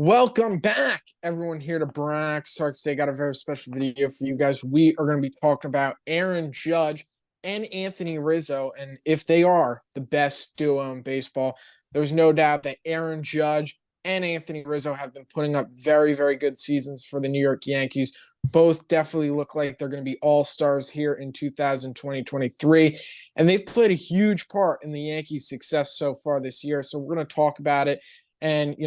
Welcome back, everyone here to Brax Talks. Today, got a very special video for you guys. We are going to be talking about Aaron Judge and Anthony Rizzo, and if they are the best duo in baseball. There's no doubt that Aaron Judge and Anthony Rizzo have been putting up very, very good seasons for the New York Yankees. Both definitely look like they're going to be all-stars here in 2020-23, and they've played a huge part in the Yankees' success so far this year. So we're going to talk about it and,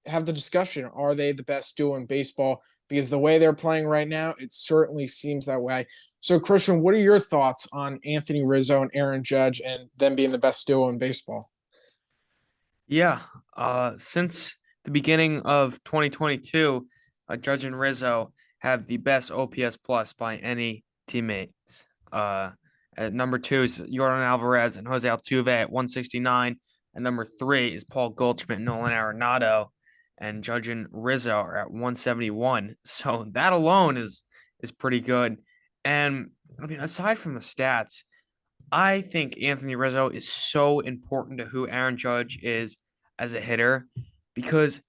have the discussion. Are they the best duo in baseball? Because the way they're playing right now, it certainly seems that way. So, Christian, what are your thoughts on Anthony Rizzo and Aaron Judge and them being the best duo in baseball? Yeah, since the beginning of 2022, Judge and Rizzo have the best OPS plus by any teammates. At number two is Jordan Alvarez and Jose Altuve at 169, and number three is Paul Goldschmidt and Nolan Arenado, and Judge and Rizzo are at 171. So that alone is pretty good. And I mean, aside from the stats, I think Anthony Rizzo is so important to who Aaron Judge is as a hitter because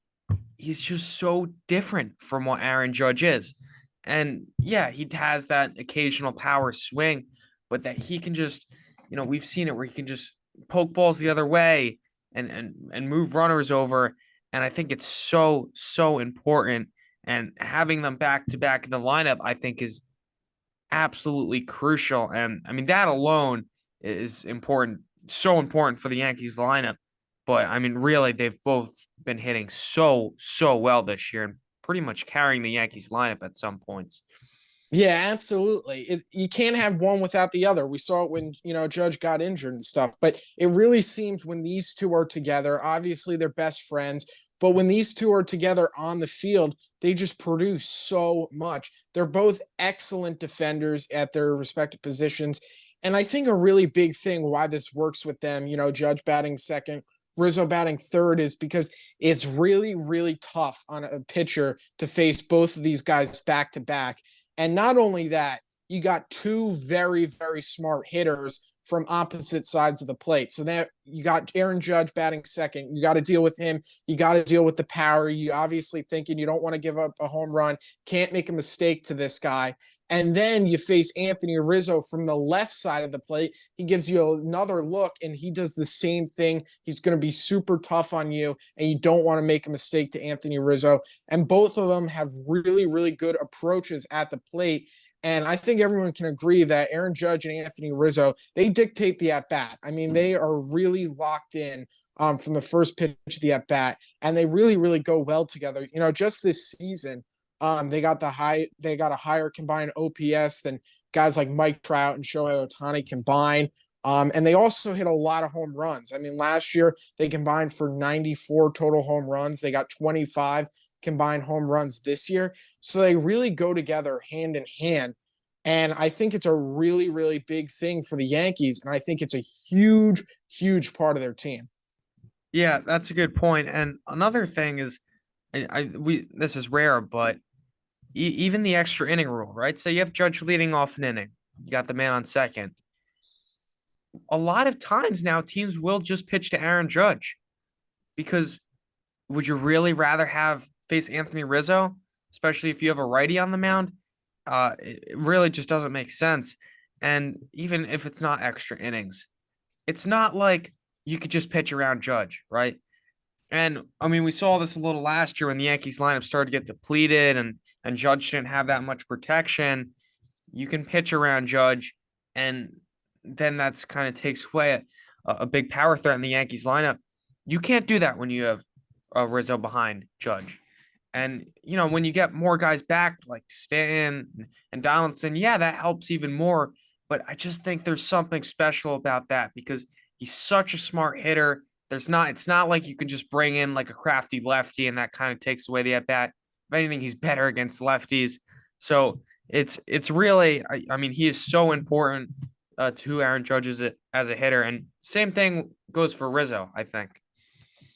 he's just so different from what Aaron Judge is. And yeah, he has that occasional power swing, but that he can just, we've seen it where he can just poke balls the other way and move runners over. And I think it's so important. And having them back to back in the lineup, I think is absolutely crucial. And I mean, that alone is important, so important for the Yankees lineup. But I mean, really, they've both been hitting so well this year and pretty much carrying the Yankees lineup at some points. Yeah, absolutely. You can't have one without the other. We saw it when, Judge got injured and stuff, but it really seems when these two are together, obviously they're best friends, but when these two are together on the field, they just produce so much. They're both excellent defenders at their respective positions. And I think a really big thing why this works with them, Judge batting second, Rizzo batting third, is because it's really, really tough on a pitcher to face both of these guys back to back. And not only that, you got two very, very smart hitters from opposite sides of the plate. So that you got Aaron Judge batting second. You got to deal with him. You got to deal with the power. You obviously thinking you don't want to give up a home run. Can't make a mistake to this guy. And then you face Anthony Rizzo from the left side of the plate. He gives you another look and he does the same thing. He's going to be super tough on you and you don't want to make a mistake to Anthony Rizzo. And both of them have really, really good approaches at the plate. And I think everyone can agree that Aaron Judge and Anthony Rizzo, they dictate the at-bat. I mean, they are really locked in from the first pitch of the at-bat, and they really, really go well together. Just this season, they got a higher combined OPS than guys like Mike Trout and Shohei Ohtani combined. And they also hit a lot of home runs. I mean, last year they combined for 94 total home runs. They got 25 combined home runs this year. So they really go together hand in hand. And I think it's a really, really big thing for the Yankees. And I think it's a huge, huge part of their team. Yeah, that's a good point. And another thing is, we this is rare, but even the extra inning rule, right? So you have Judge leading off an inning, you got the man on second. A lot of times now, teams will just pitch to Aaron Judge because would you really rather have face Anthony Rizzo, especially if you have a righty on the mound? It really just doesn't make sense. And even if it's not extra innings, it's not like you could just pitch around Judge, right? And I mean, we saw this a little last year when the Yankees lineup started to get depleted and Judge didn't have that much protection. You can pitch around Judge, and then that's kind of takes away a big power threat in the Yankees lineup. You can't do that when you have Rizzo behind Judge. And, when you get more guys back like Stanton and Donaldson, yeah, that helps even more. But I just think there's something special about that because he's such a smart hitter. It's not like you can just bring in like a crafty lefty and that kind of takes away the at bat. If anything, he's better against lefties. So it's really, I mean, he is so important to who Aaron Judge is as a hitter. And same thing goes for Rizzo, I think.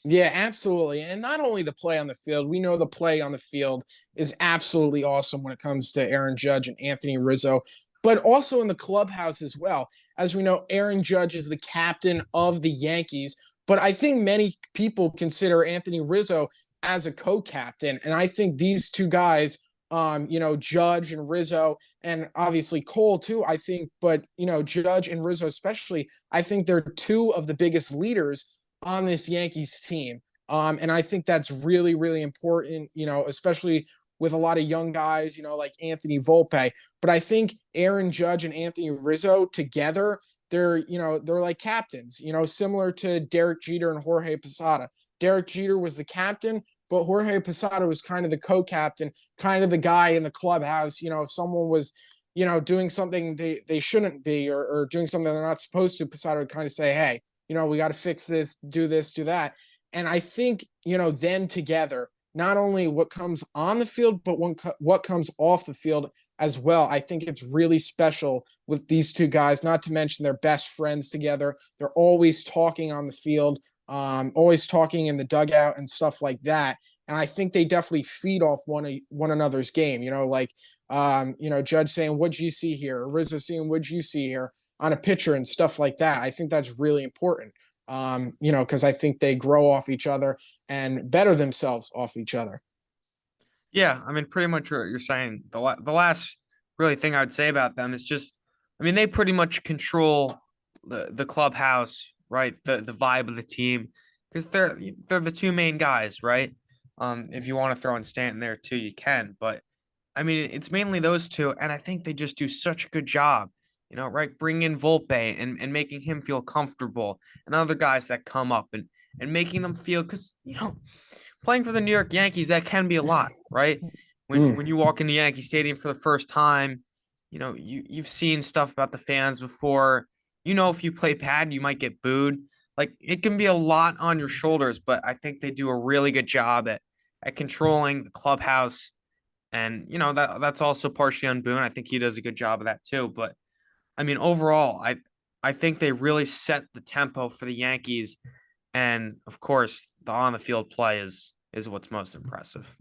Yeah, absolutely. And not only the play on the field, we know the play on the field is absolutely awesome when it comes to Aaron Judge and Anthony Rizzo, but also in the clubhouse as well. As we know, Aaron Judge is the captain of the Yankees, but I think many people consider Anthony Rizzo as a co-captain. And I think these two guys, Judge and Rizzo, and obviously Cole too, I think, but Judge and Rizzo especially, I think they're two of the biggest leaders on this Yankees team. And I think that's really, really important, especially with a lot of young guys, like Anthony Volpe. But I think Aaron Judge and Anthony Rizzo together, they're like captains, similar to Derek Jeter and Jorge Posada. Derek Jeter was the captain, but Jorge Posada was kind of the co-captain, kind of the guy in the clubhouse. If someone was, doing something they shouldn't be, or doing something they're not supposed to, Posada would kind of say, hey, we got to fix this, do that. And I think, them together, not only what comes on the field, but what comes off the field as well. I think it's really special with these two guys, not to mention they're best friends together. They're always talking on the field, always talking in the dugout and stuff like that. And I think they definitely feed off one another's game. Judge saying, "What'd you see here?" Rizzo saying, "What'd you see here?" on a pitcher and stuff like that. I think that's really important. Because I think they grow off each other and better themselves off each other. Yeah, I mean, pretty much what you're saying. The last really thing I would say about them is just, I mean, they pretty much control the clubhouse, right? The vibe of the team, because they're the two main guys, right? If you want to throw in Stanton there too, you can. But I mean, it's mainly those two, and I think they just do such a good job. Right? Bring in Volpe and making him feel comfortable, and other guys that come up and making them feel, because playing for the New York Yankees, that can be a lot, right? When you walk into Yankee Stadium for the first time, you've seen stuff about the fans before. If you play bad, you might get booed. Like, it can be a lot on your shoulders, but I think they do a really good job at controlling the clubhouse. And that's also partially on Boone. I think he does a good job of that too. But I mean, overall, I think they really set the tempo for the Yankees, and of course, the on the field play is what's most impressive.